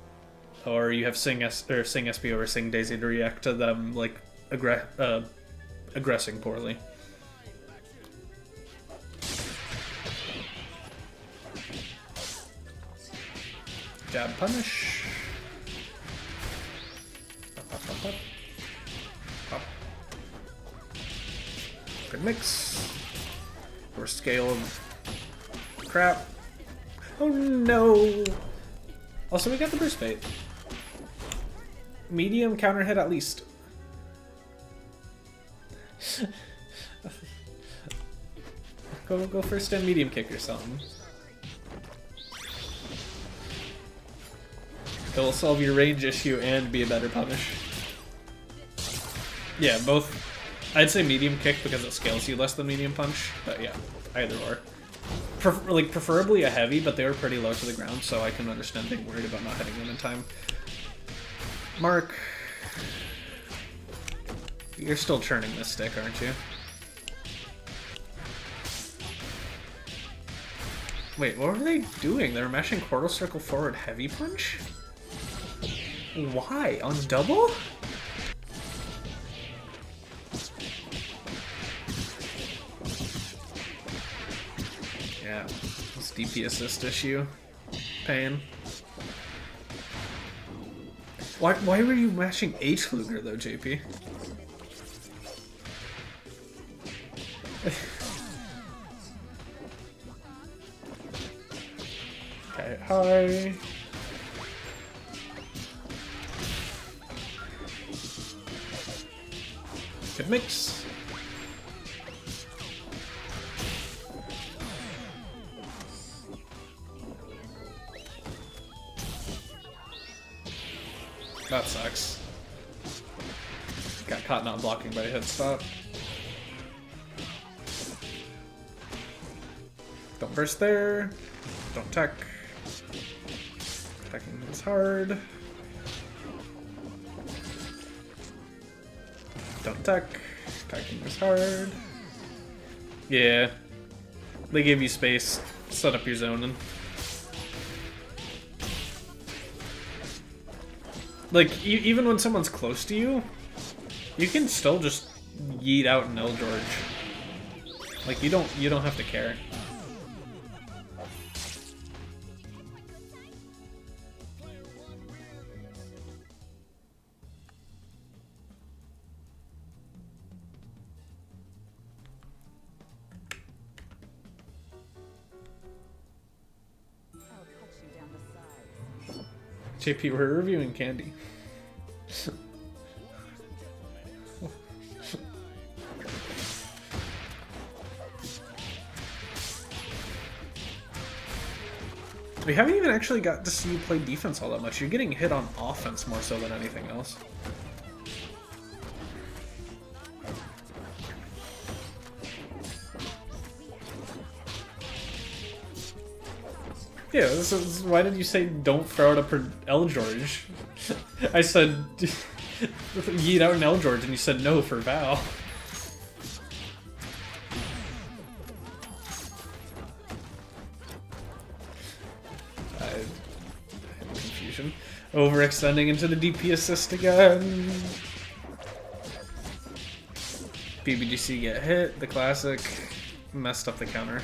Or you have Sing SP over Sing Daisy to react to them, like, aggressing poorly. Jab punish. Up. Good mix. Or scale. Crap. Oh no! Also, we got the burst bait. Medium counter hit at least. go first and medium kick or something. It'll solve your range issue and be a better punish. Yeah, both. I'd say medium kick because it scales you less than medium punch, but yeah, either or. Preferably a heavy, but they were pretty low to the ground, so I can understand being worried about not hitting them in time. Mark, you're still churning this stick, aren't you? Wait, what were they doing? They were mashing quarter circle forward heavy punch? Why? On double? Yeah, this DP assist issue. Pain. Why were you mashing H Luger though, JP? Okay, hi. Good mix. That sucks. Got caught not blocking by a hit stop. Burst there. Don't tech. Attacking is hard. Don't tech. Attacking is hard. Yeah. They give you space. Set up your zoning. Like, even when someone's close to you, you can still just yeet out an L-George. Like, you don't have to care. JP, we're reviewing candy. We haven't even actually got to see you play defense all that much. You're getting hit on offense more so than anything else. Yeah, this is, why did you say don't throw out a L-George? I said yeet out an L-George and you said no for Val. I had confusion. Overextending into the DP assist again. BBGC get hit, the classic. Messed up the counter.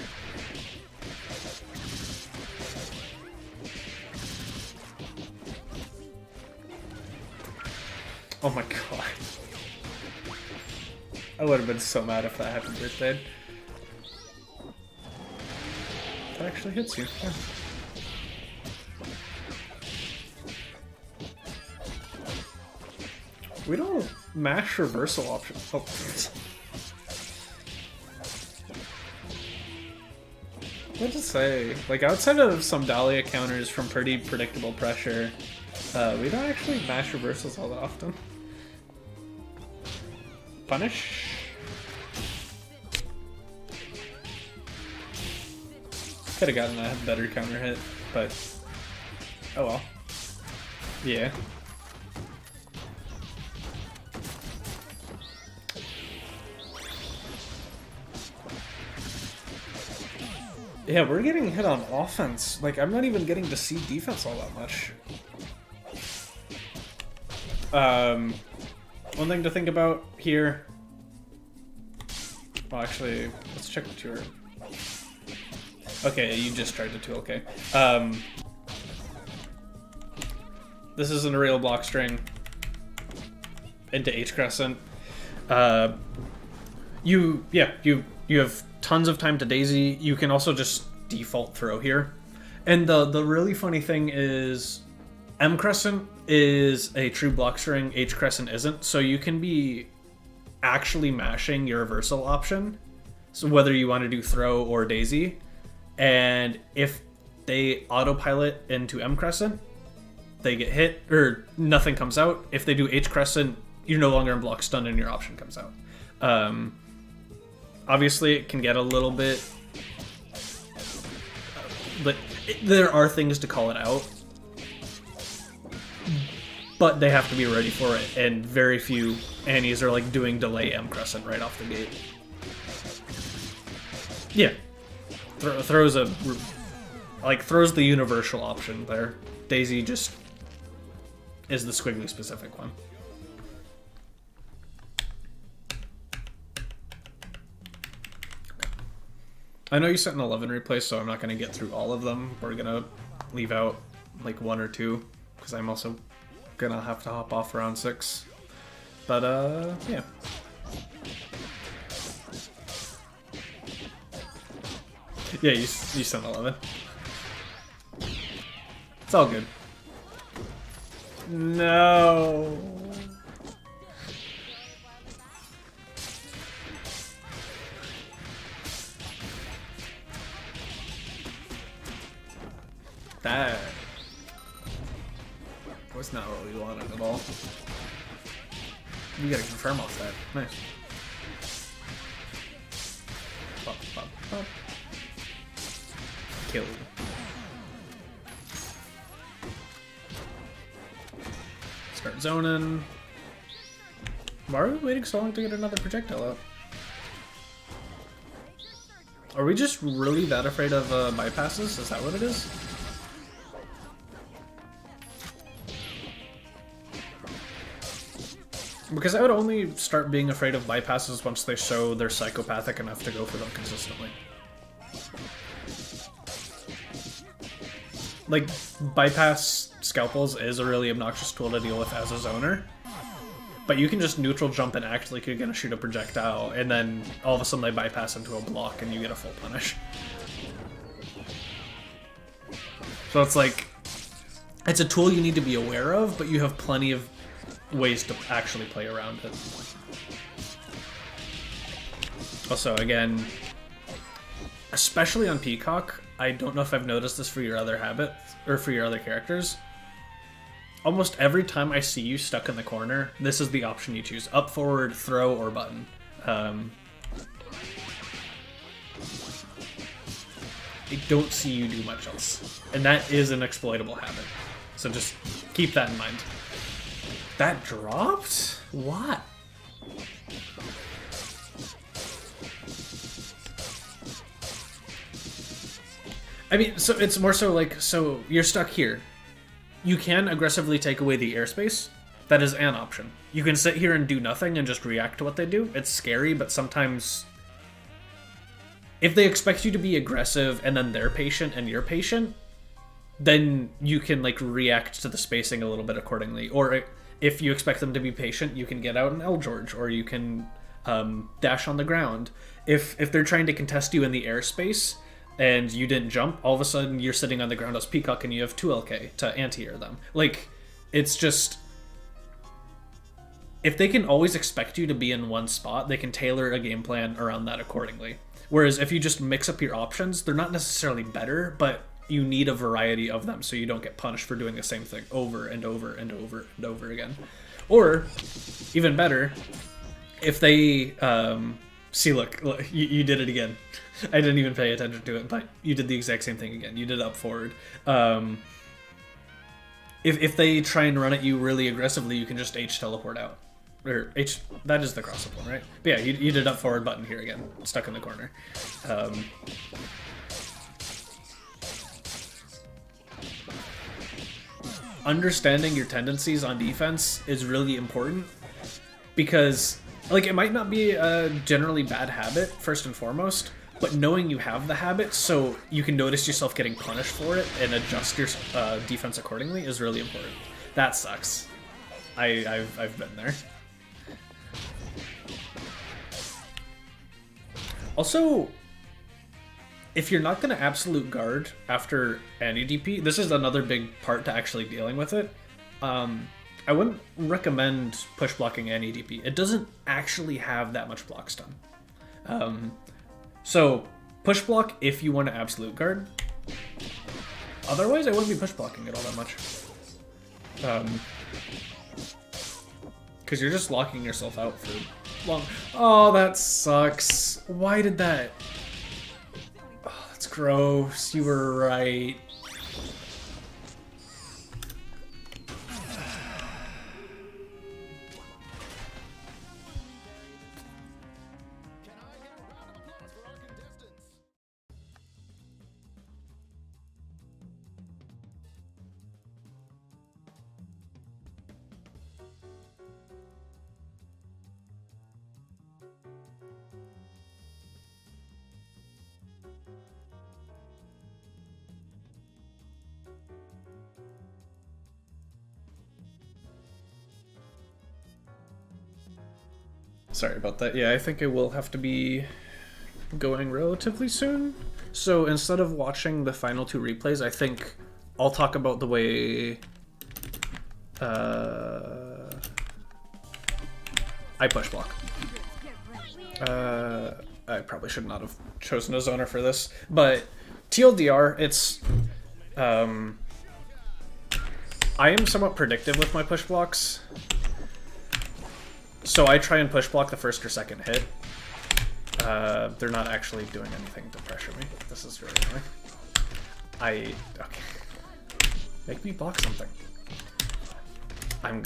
Oh my god. I would have been so mad if that happened birthday. That actually hits you. Yeah. We don't mash reversal option. Oh. What to say? Like, outside of some Dahlia counters from pretty predictable pressure, we don't actually mash reversals all that often. Punish. Could have gotten a better counter hit, but oh well. Yeah. Yeah, we're getting hit on offense. Like, I'm not even getting to see defense all that much. One thing to think about here. Well, actually, let's check the tour. Okay, you just tried to 2, okay. This is an aerial block string into H crescent. You have tons of time to daisy. You can also just default throw here. And the really funny thing is M crescent is a true block string, H crescent isn't, so you can be actually mashing your reversal option, so whether you want to do throw or daisy, and if they autopilot into M crescent, they get hit, or nothing comes out. If they do H crescent, you're no longer in block stun and your option comes out. Obviously it can get a little bit, but there are things to call it out. But they have to be ready for it, and very few Annies are like doing delay M crescent right off the gate. Yeah, throws the universal option there. Daisy just is the squiggly specific one. I know you sent an 11 replay, so I'm not going to get through all of them. We're going to leave out like 1 or 2, because I'm also gonna have to hop off round 6. But yeah. Yeah, you sent 11. It's all good. No. That was not what we wanted at all. You gotta confirm off that. Nice. Pop, pop, pop. kill. Start zoning. Why are we waiting so long to get another projectile out? Are we just really that afraid of bypasses? Is that what it is? Because I would only start being afraid of bypasses once they show they're psychopathic enough to go for them consistently. Like, bypass scalpels is a really obnoxious tool to deal with as a zoner. But you can just neutral jump and act like you're gonna shoot a projectile, and then all of a sudden they bypass into a block and you get a full punish. So it's like, it's a tool you need to be aware of, but you have plenty of ways to actually play around it. Also, again, especially on Peacock, I don't know if I've noticed this for your other habits, or for your other characters. Almost every time I see you stuck in the corner, this is the option you choose. Up, forward, throw, or button. I don't see you do much else. And that is an exploitable habit. So just keep that in mind. That dropped? What? I mean, so it's more so like, so you're stuck here. You can aggressively take away the airspace. That is an option. You can sit here and do nothing and just react to what they do. It's scary, but sometimes if they expect you to be aggressive and then they're patient and you're patient, then you can like react to the spacing a little bit accordingly. Or if you expect them to be patient, you can get out an L George, or you can dash on the ground. If they're trying to contest you in the airspace and you didn't jump, all of a sudden you're sitting on the ground as Peacock and you have 2 LK to anti-air them. Like, it's just, if they can always expect you to be in one spot, they can tailor a game plan around that accordingly. Whereas if you just mix up your options, they're not necessarily better, but you need a variety of them so you don't get punished for doing the same thing over and over and over and over again. Or, even better, if they, see, look, you did it again. I didn't even pay attention to it, but you did the exact same thing again. You did up forward. If they try and run at you really aggressively, you can just H teleport out. Or H, that is the cross-up one, right? But yeah, you did up forward button here again, stuck in the corner. Understanding your tendencies on defense is really important, because like, it might not be a generally bad habit, first and foremost, but knowing you have the habit so you can notice yourself getting punished for it and adjust your defense accordingly is really important. That sucks. I've been there. Also, if you're not going to absolute guard after any DP, this is another big part to actually dealing with it. I wouldn't recommend push blocking any DP. It doesn't actually have that much block stun. So push block if you want to absolute guard. Otherwise, I wouldn't be push blocking it all that much. Because you're just locking yourself out for long. Oh, that sucks. Why did that? Oh, that's gross. You were right. Sorry about that. Yeah, I think I will have to be going relatively soon. So instead of watching the final 2 replays, I think I'll talk about the way I push block. I probably should not have chosen a zoner for this, but TLDR, it's I am somewhat predictive with my push blocks. So I try and push block the first or second hit. They're not actually doing anything to pressure me. This is really annoying. Okay. Make me block something. I'm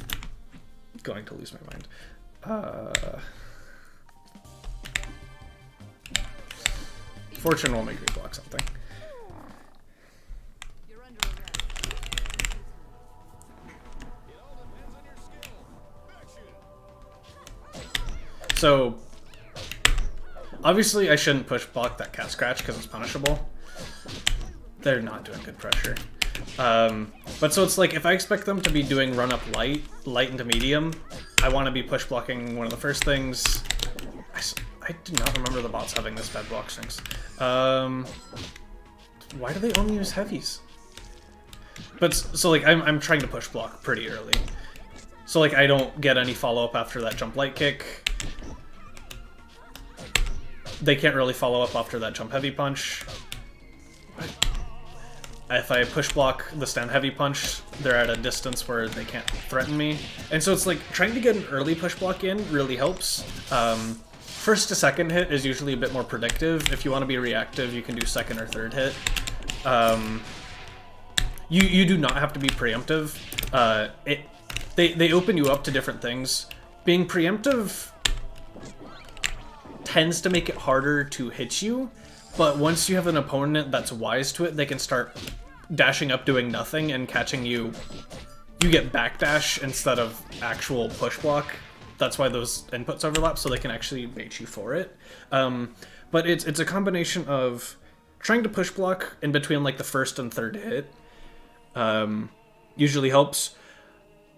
going to lose my mind. Fortune will make me block something. So, obviously I shouldn't push block that cat scratch because it's punishable. They're not doing good pressure. But so it's like, if I expect them to be doing run up light into medium, I want to be push blocking one of the first things. I do not remember the bots having this bad block strings. Why do they only use heavies? But so like, I'm trying to push block pretty early. So like, I don't get any follow up after that jump light kick. They can't really follow up after that jump heavy punch. If I push block the stand heavy punch, they're at a distance where they can't threaten me. And so it's like, trying to get an early push block in really helps. First to second hit is usually a bit more predictive. If you want to be reactive, you can do second or third hit. You do not have to be preemptive. They open you up to different things. Being preemptive tends to make it harder to hit you, but once you have an opponent that's wise to it, they can start dashing up doing nothing and catching you. You get backdash instead of actual push block. That's why those inputs overlap, so they can actually bait you for it. But it's a combination of trying to push block in between like the first and third hit. Usually helps.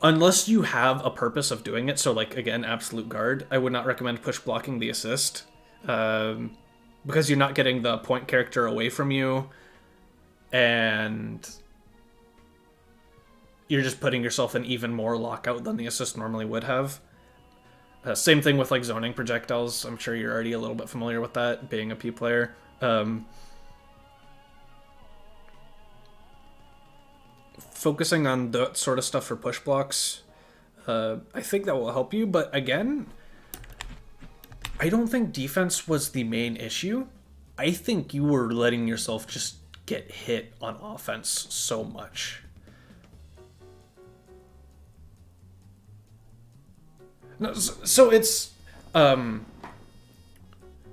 Unless you have a purpose of doing it, so like, again, absolute guard, I would not recommend push blocking the assist. Because you're not getting the point character away from you, and you're just putting yourself in even more lockout than the assist normally would have. Same thing with like zoning projectiles. I'm sure you're already a little bit familiar with that, being a P player. Focusing on that sort of stuff for push blocks, I think that will help you, but again, I don't think defense was the main issue. I think you were letting yourself just get hit on offense so much. No, so it's,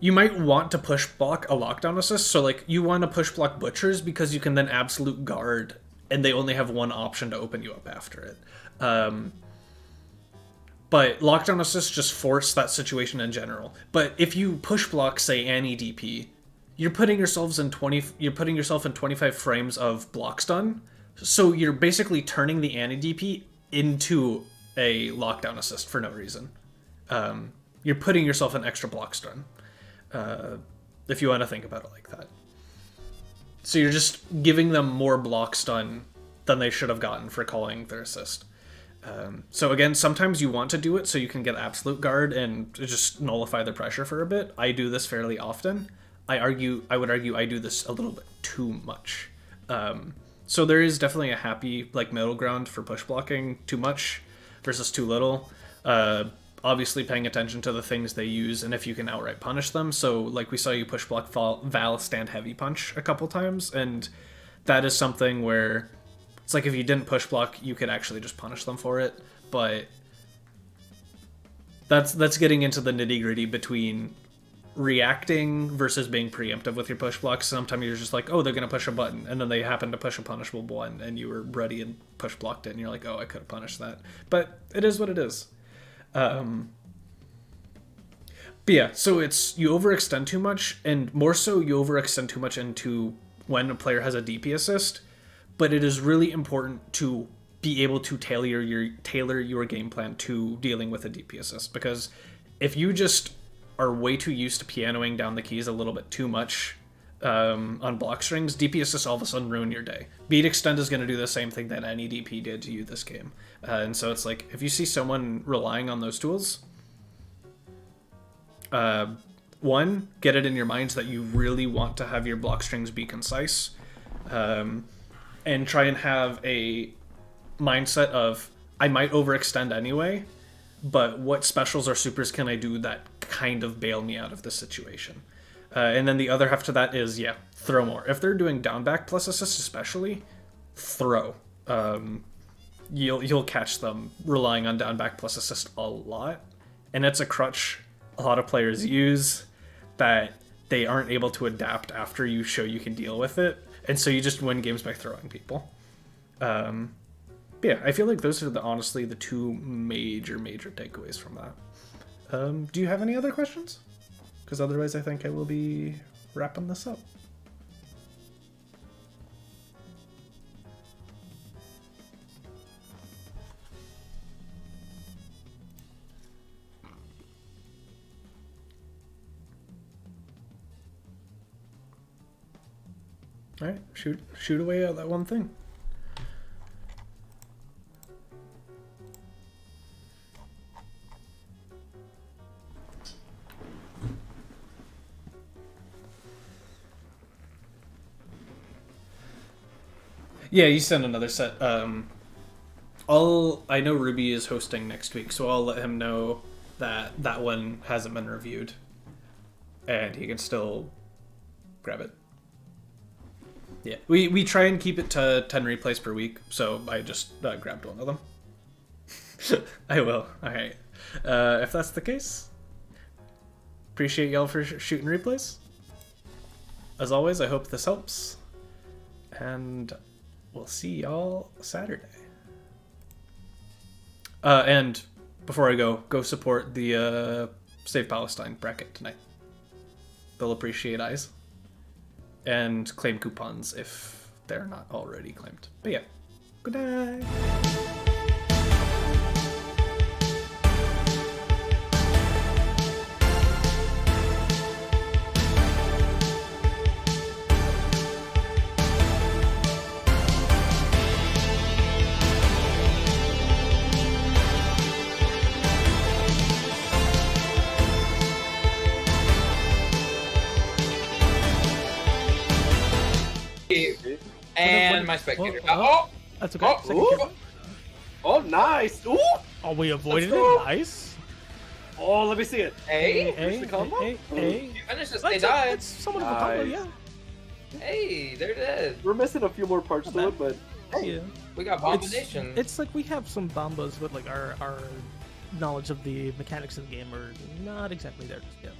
you might want to push block a lockdown assist, so like, you want to push block butchers because you can then absolute guard and they only have one option to open you up after it. But lockdown assists just force that situation in general. But if you push block, say, Annie DP, you're putting yourself in 25 frames of block stun. So you're basically turning the Annie DP into a lockdown assist for no reason. You're putting yourself in extra block stun, if you want to think about it like that. So you're just giving them more block stun than they should have gotten for calling their assist. So again, sometimes you want to do it so you can get absolute guard and just nullify the pressure for a bit. I do this fairly often. I would argue I do this a little bit too much. So there is definitely a happy like middle ground for push blocking too much versus too little. Obviously paying attention to the things they use and if you can outright punish them. So like we saw you push block Val stand heavy punch a couple times, and that is something where it's like if you didn't push block, you could actually just punish them for it. But that's getting into the nitty-gritty between reacting versus being preemptive with your push blocks. Sometimes you're just like, oh, they're going to push a button, and then they happen to push a punishable one, and you were ready and push blocked it, and you're like, oh, I could have punished that. But it is what it is. But yeah, so it's you overextend too much, and more so you overextend too much into when a player has a DP assist, but it is really important to be able to tailor your game plan to dealing with a DP assist, because if you just are way too used to pianoing down the keys a little bit too much on block strings, DP assists all of a sudden ruin your day. Beat extend is going to do the same thing that any DP did to you this game. And so it's like, if you see someone relying on those tools, one, get it in your minds that you really want to have your block strings be concise, and try and have a mindset of, I might overextend anyway, but what specials or supers can I do that kind of bail me out of this situation? And then the other half to that is, yeah, throw more. If they're doing down back plus assist especially, throw. You'll catch them relying on down back plus assist a lot. And it's a crutch a lot of players use that they aren't able to adapt after you show you can deal with it. And so you just win games by throwing people. But yeah, I feel like those are honestly the two major takeaways from that. Do you have any other questions? Because otherwise I think I will be wrapping this up. All right, shoot away at that one thing. Yeah, you send another set. I know Ruby is hosting next week, so I'll let him know that that one hasn't been reviewed, and he can still grab it. Yeah, we try and keep it to 10 replays per week, so I just grabbed one of them. I will. Alright. If that's the case, appreciate y'all for shooting replays. As always, I hope this helps, and we'll see y'all Saturday. And before I go support the Save Palestine bracket tonight. They'll appreciate eyes. And claim coupons if they're not already claimed. But yeah, good night. And my spectator. That's okay. Oh, nice. Ooh. Oh, we avoided it. Nice. Oh, let me see it. Hey, the combo? you finished this. They died. That's somewhat of a combo, yeah. Hey, they're dead. We're missing a few more parts to it, but Yeah. We got Abomination. It's like we have some bombas, but like our knowledge of the mechanics of the game are not exactly there just yet.